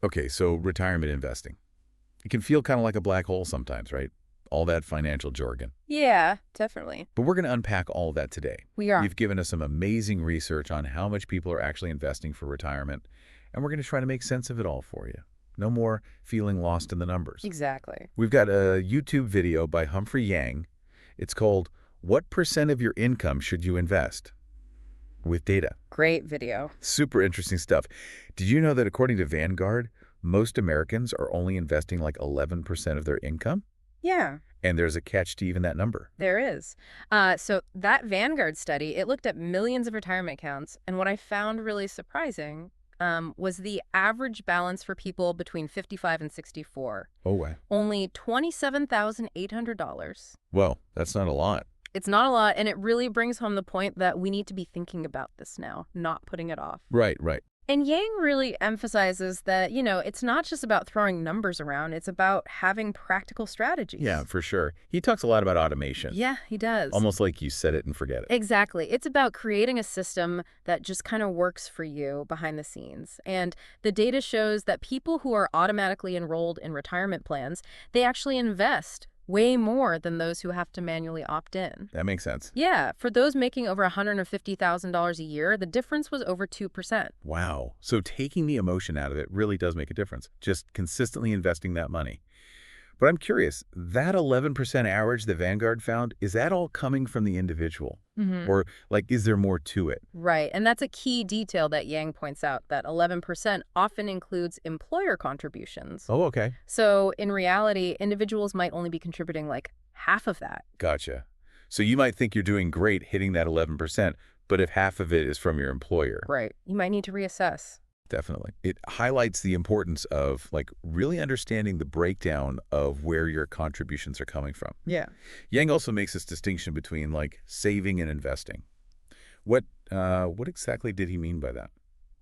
Okay, so retirement investing. It can feel kind of like a black hole sometimes, right? All that financial jargon. Yeah, definitely. But we're going to unpack all of that today. We are. You've given us some amazing research on how much people are actually investing for retirement, and we're going to try to make sense of it all for you. No more feeling lost in the numbers. Exactly. We've got a YouTube video by Humphrey Yang. It's called "What Percent of Your Income Should You Invest?" with data. Great video. Super interesting stuff. Did you know that according to Vanguard, most Americans are only investing like 11% of their income? Yeah, And there's a catch to even that number. there is. So that Vanguard study, it looked at millions of retirement accounts, and what I found really surprising was the average balance for people between 55 and 64. Oh, wow. Only $27,800. Well, that's not a lot. It's not a lot, and it really brings home the point that we need to be thinking about this now, not putting it off. Right, right. And Yang really emphasizes that, it's not just about throwing numbers around, it's about having practical strategies. Yeah, for sure. He talks a lot about automation. Yeah, he does. Almost like you set it and forget it. Exactly. It's about creating a system that just kind of works for you behind the scenes. And the data shows that people who are automatically enrolled in retirement plans, they actually invest way more than those who have to manually opt in. That makes sense. Yeah, for those making over $150,000 a year, the difference was over 2%. Wow. So taking the emotion out of it really does make a difference. Just consistently investing that money. But I'm curious, that 11% average that Vanguard found, is that all coming from the individual? Or, is there more to it? Right, and that's a key detail that Yang points out, that 11% often includes employer contributions. Oh, okay. So in reality, individuals might only be contributing like half of that. Gotcha. So you might think you're doing great hitting that 11%, but if half of it is from your employer. Right. You might need to reassess. Definitely. It highlights the importance of really understanding the breakdown of where your contributions are coming from. Yeah. Yang also makes this distinction between saving and investing. What exactly did he mean by that?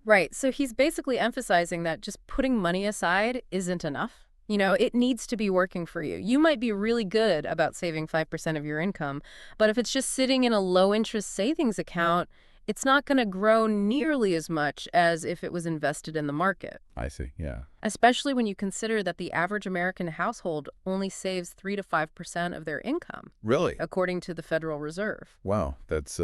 Right. So he's basically emphasizing that just putting money aside isn't enough. It needs to be working for you. You might be really good about saving 5% of your income, but if it's just sitting in a low-interest savings account, it's not going to grow nearly as much as if it was invested in the market. I see, yeah. Especially when you consider that the average American household only saves 3 to 5% of their income, Really? according to the Federal Reserve. Wow, that's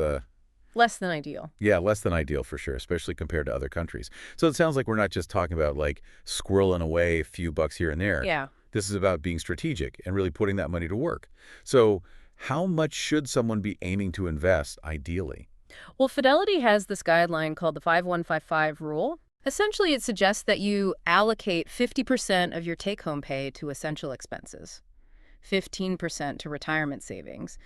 Less than ideal. yeah, less than ideal for sure, especially compared to other countries. So it sounds like we're not just talking about squirreling away a few bucks here and there. Yeah. This is about being strategic and really putting that money to work. So how much should someone be aiming to invest ideally? Well, Fidelity has this guideline called the 5155 rule. Essentially, it suggests that you allocate 50% of your take-home pay to essential expenses, 15% to retirement savings,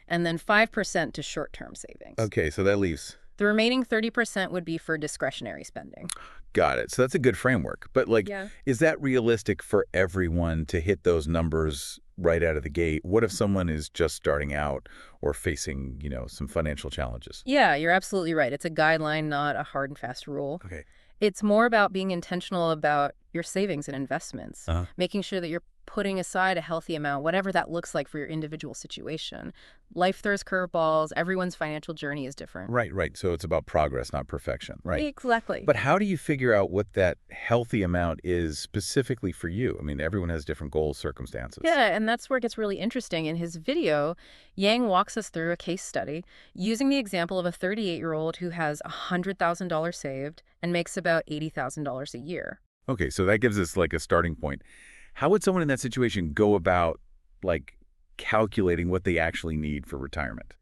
and then 5% to short-term savings. Okay, so that leaves. The remaining 30% would be for discretionary spending. Got it. So that's a good framework. But Yeah. is that realistic for everyone to hit those numbers right out of the gate? What if someone is just starting out or facing, some financial challenges? Yeah, you're absolutely right. It's a guideline, not a hard and fast rule. Okay. It's more about being intentional about your savings and investments, Uh-huh. making sure that you're putting aside a healthy amount, whatever that looks like for your individual situation. Life throws curveballs. Everyone's financial journey is different. Right, right. So it's about progress, not perfection. Right. Exactly. But how do you figure out what that healthy amount is specifically for you? I mean, everyone has different goals, circumstances. Yeah, and that's where it gets really interesting. In his video, Yang walks us through a case study using the example of a 38-year-old who has $100,000 saved and makes about $80,000 a year. Okay, so that gives us a starting point. How would someone in that situation go about calculating what they actually need for retirement?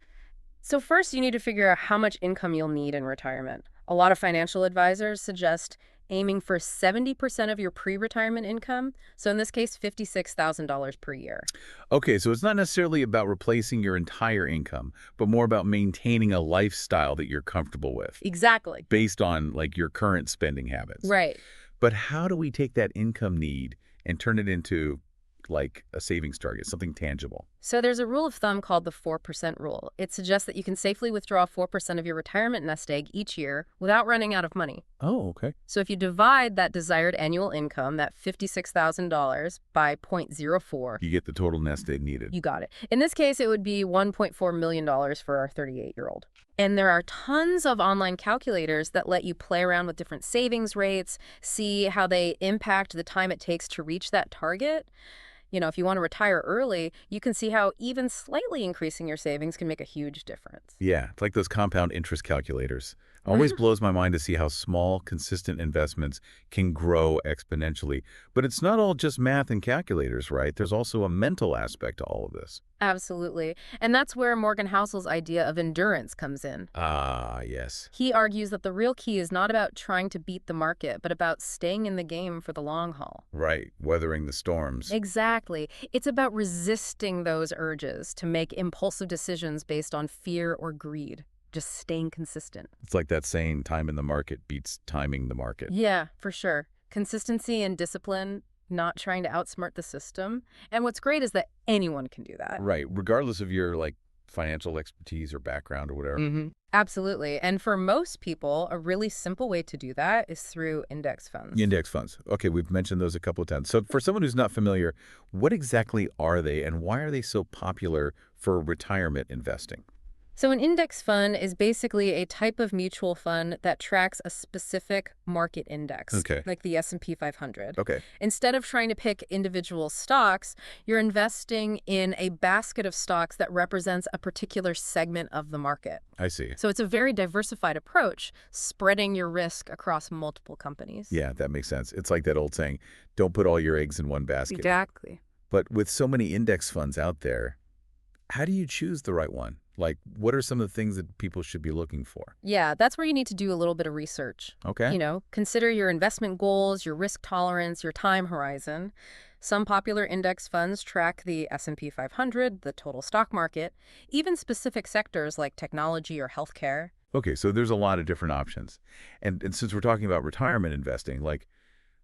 So first, you need to figure out how much income you'll need in retirement. A lot of financial advisors suggest aiming for 70% of your pre-retirement income. So in this case, $56,000 per year. Okay, so it's not necessarily about replacing your entire income, but more about maintaining a lifestyle that you're comfortable with Exactly. based on your current spending habits. Right. But how do we take that income need and turn it into a savings target, something tangible? So there's a rule of thumb called the 4% rule. It suggests that you can safely withdraw 4% of your retirement nest egg each year without running out of money. Oh, okay. So if you divide that desired annual income, that $56,000, by 0.04, You get the total nest egg needed. you got it. In this case, it would be $1.4 million for our 38-year-old. And there are tons of online calculators that let you play around with different savings rates, see how they impact the time it takes to reach that target. If you want to retire early, you can see how even slightly increasing your savings can make a huge difference. Yeah, it's like those compound interest calculators. Always blows my mind to see how small, consistent investments can grow exponentially. But it's not all just math and calculators, right? There's also a mental aspect to all of this. Absolutely. And that's where Morgan Housel's idea of endurance comes in. Ah, yes. He argues that the real key is not about trying to beat the market, but about staying in the game for the long haul. Right, weathering the storms. Exactly. It's about resisting those urges to make impulsive decisions based on fear or greed, just staying consistent. It's like that saying, time in the market beats timing the market. Yeah, for sure. Consistency and discipline, not trying to outsmart the system. And what's great is that anyone can do that. Right, regardless of your, financial expertise or background or whatever. Absolutely. And for most people, a really simple way to do that is through index funds. Index funds. Okay, we've mentioned those a couple of times. So for someone who's not familiar, what exactly are they and why are they so popular for retirement investing? So an index fund is basically a type of mutual fund that tracks a specific market index, Okay. like the S&P 500. Okay. Instead of trying to pick individual stocks, you're investing in a basket of stocks that represents a particular segment of the market. I see. So it's a very diversified approach, spreading your risk across multiple companies. Yeah, that makes sense. It's like that old saying, don't put all your eggs in one basket. Exactly. But with so many index funds out there, how do you choose the right one? What are some of the things that people should be looking for? Yeah, that's where you need to do a little bit of research. Okay. Consider your investment goals, your risk tolerance, your time horizon. Some popular index funds track the S&P 500, the total stock market, even specific sectors like technology or healthcare. Okay, so there's a lot of different options. And since we're talking about retirement investing,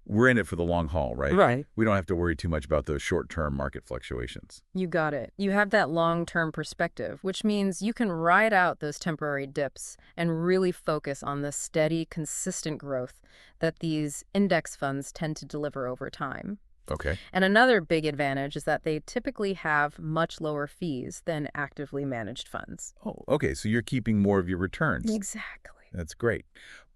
we're in it for the long haul, right? Right. We don't have to worry too much about those short-term market fluctuations. You got it. You have that long-term perspective, which means you can ride out those temporary dips and really focus on the steady, consistent growth that these index funds tend to deliver over time. Okay. And another big advantage is that they typically have much lower fees than actively managed funds. Oh, okay, so you're keeping more of your returns. Exactly. That's great.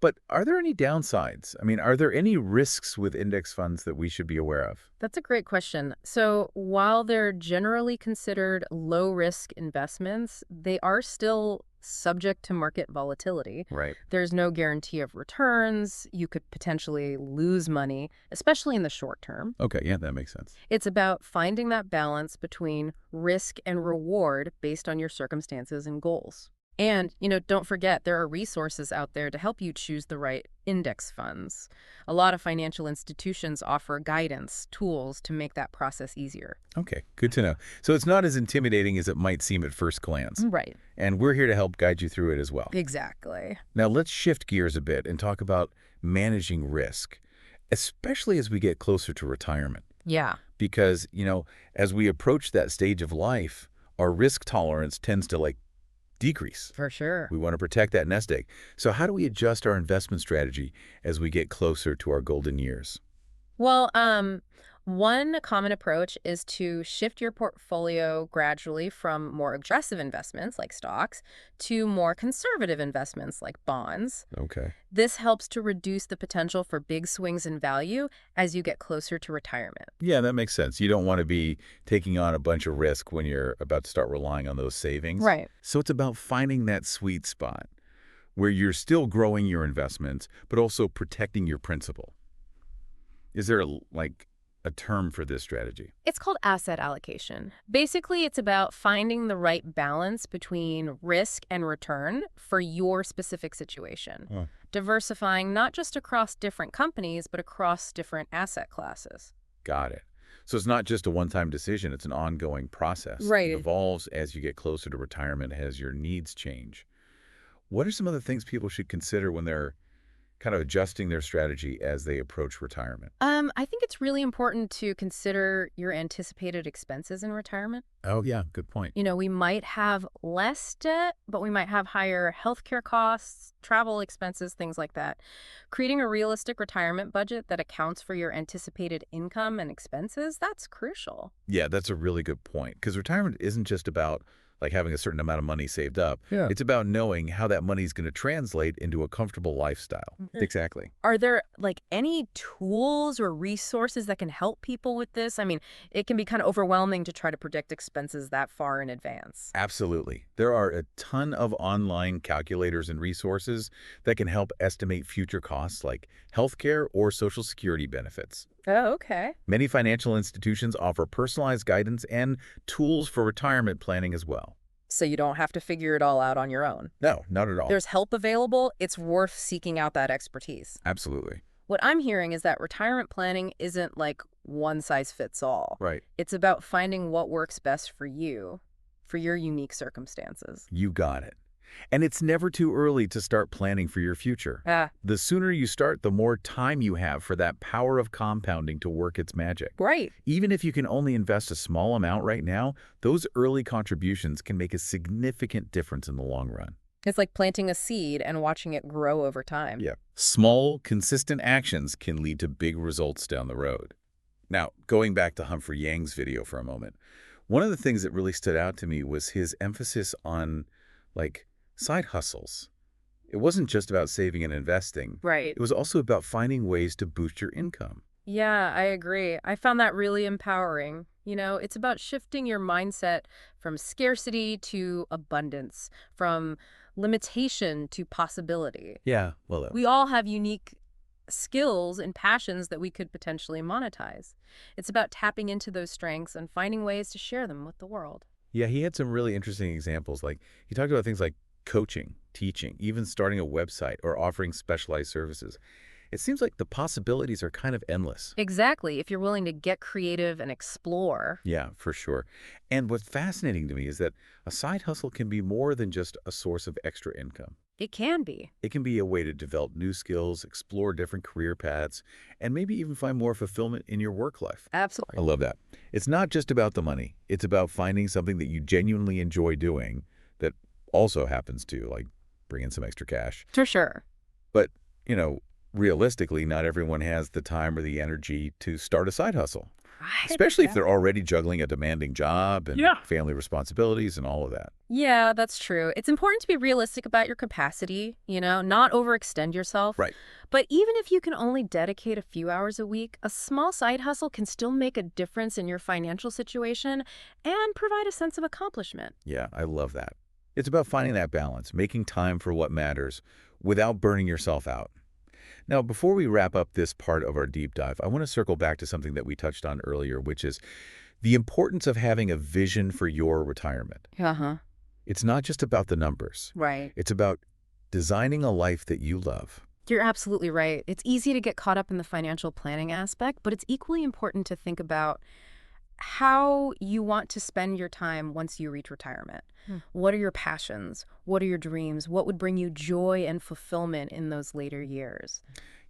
But are there any downsides? I mean, are there any risks with index funds that we should be aware of? That's a great question. So while they're generally considered low-risk investments, they are still subject to market volatility. Right. There's no guarantee of returns. You could potentially lose money, especially in the short term. Okay, yeah, that makes sense. It's about finding that balance between risk and reward based on your circumstances and goals. And, don't forget, there are resources out there to help you choose the right index funds. A lot of financial institutions offer guidance, tools to make that process easier. Okay, good to know. So it's not as intimidating as it might seem at first glance. Right. And we're here to help guide you through it as well. Exactly. Now let's shift gears a bit and talk about managing risk, especially as we get closer to retirement. Yeah. Because, as we approach that stage of life, our risk tolerance tends to decrease. For sure. We want to protect that nest egg. So how do we adjust our investment strategy as we get closer to our golden years? Well, one common approach is to shift your portfolio gradually from more aggressive investments like stocks to more conservative investments like bonds. Okay. This helps to reduce the potential for big swings in value as you get closer to retirement. Yeah, that makes sense. You don't want to be taking on a bunch of risk when you're about to start relying on those savings. Right. So it's about finding that sweet spot where you're still growing your investments, but also protecting your principal. Is there a term for this strategy? It's called asset allocation. Basically, it's about finding the right balance between risk and return for your specific situation. Huh. Diversifying not just across different companies, but across different asset classes. Got it. So it's not just a one-time decision. It's an ongoing process. Right. It evolves as you get closer to retirement, as your needs change. What are some of the things people should consider when they're kind of adjusting their strategy as they approach retirement? I think it's really important to consider your anticipated expenses in retirement. Oh, yeah, good point. We might have less debt, but we might have higher healthcare costs, travel expenses, things like that. Creating a realistic retirement budget that accounts for your anticipated income and expenses, that's crucial. Yeah, that's a really good point. Because retirement isn't just about like having a certain amount of money saved up. Yeah. It's about knowing how that money is going to translate into a comfortable lifestyle. Exactly. Are there any tools or resources that can help people with this? I mean, it can be kind of overwhelming to try to predict expenses that far in advance. Absolutely. There are a ton of online calculators and resources that can help estimate future costs like healthcare or Social Security benefits. Oh, okay. Many financial institutions offer personalized guidance and tools for retirement planning as well. So you don't have to figure it all out on your own. No, not at all. There's help available. It's worth seeking out that expertise. Absolutely. What I'm hearing is that retirement planning isn't like one size fits all. Right. It's about finding what works best for you, for your unique circumstances. You got it. And it's never too early to start planning for your future. Ah, The sooner you start, the more time you have for that power of compounding to work its magic. right. Even if you can only invest a small amount right now, those early contributions can make a significant difference in the long run. It's like planting a seed and watching it grow over time. Yeah. Small, consistent actions can lead to big results down the road. Now, going back to Humphrey Yang's video for a moment, one of the things that really stood out to me was his emphasis on, side hustles. It wasn't just about saving and investing. Right. It was also about finding ways to boost your income. Yeah, I agree. I found that really empowering. It's about shifting your mindset from scarcity to abundance, from limitation to possibility. Yeah, well, We all have unique skills and passions that we could potentially monetize. It's about tapping into those strengths and finding ways to share them with the world. yeah, he had some really interesting examples. Like, he talked about things like coaching, teaching, even starting a website or offering specialized services. It seems like the possibilities are kind of endless. Exactly, if you're willing to get creative and explore. Yeah, for sure. And what's fascinating to me is that a side hustle can be more than just a source of extra income. It can be. It can be a way to develop new skills, explore different career paths, and maybe even find more fulfillment in your work life. I Absolutely. love that. It's not just about the money. It's about finding something that you genuinely enjoy doing that also happens to, bring in some extra cash. For sure. But, realistically, not everyone has the time or the energy to start a side hustle, Right. especially if they're already juggling a demanding job and Yeah. family responsibilities and all of that. Yeah, that's true. It's important to be realistic about your capacity, not overextend yourself. Right. But even if you can only dedicate a few hours a week, a small side hustle can still make a difference in your financial situation and provide a sense of accomplishment. Yeah, I love that. It's about finding that balance, making time for what matters without burning yourself out. Now, before we wrap up this part of our deep dive, I want to circle back to something that we touched on earlier, which is the importance of having a vision for your retirement. Uh-huh. It's not just about the numbers. Right. It's about designing a life that you love. You're absolutely right. It's easy to get caught up in the financial planning aspect, but it's equally important to think about how you want to spend your time once you reach retirement. What are your passions? What are your dreams? What would bring you joy and fulfillment in those later years?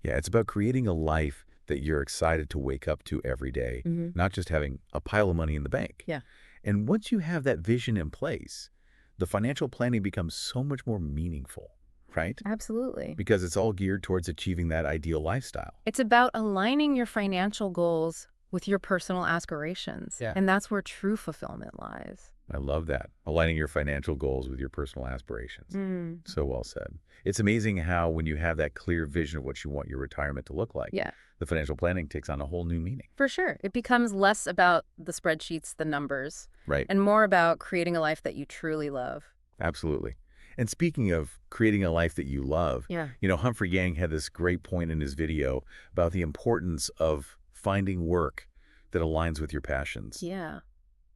Yeah, it's about creating a life that you're excited to wake up to every day, not just having a pile of money in the bank. Yeah. And once you have that vision in place, the financial planning becomes so much more meaningful, right? Absolutely. Because it's all geared towards achieving that ideal lifestyle. It's about aligning your financial goals with your personal aspirations. Yeah. And that's where true fulfillment lies. I love that. Aligning your financial goals with your personal aspirations. So well said. It's amazing how when you have that clear vision of what you want your retirement to look like, Yeah, the financial planning takes on a whole new meaning. for sure. It becomes less about the spreadsheets, the numbers, Right. and more about creating a life that you truly love. Absolutely. And speaking of creating a life that you love, Yeah. Humphrey Yang had this great point in his video about the importance of finding work that aligns with your passions. Yeah.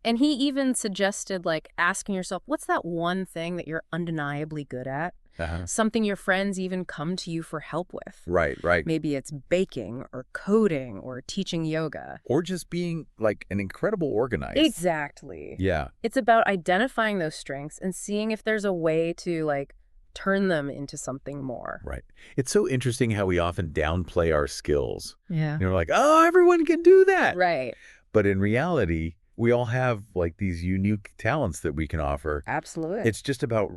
And he even suggested asking yourself, what's that one thing that you're undeniably good at? Uh-huh. Something your friends even come to you for help with. Right, right. Maybe it's baking or coding or teaching yoga. Or just being an incredible organizer. Exactly. Yeah. It's about identifying those strengths and seeing if there's a way to turn them into something more. Right. It's so interesting how we often downplay our skills. Yeah. We're like, oh, everyone can do that. Right. But in reality, we all have like these unique talents that we can offer. Absolutely. It's just about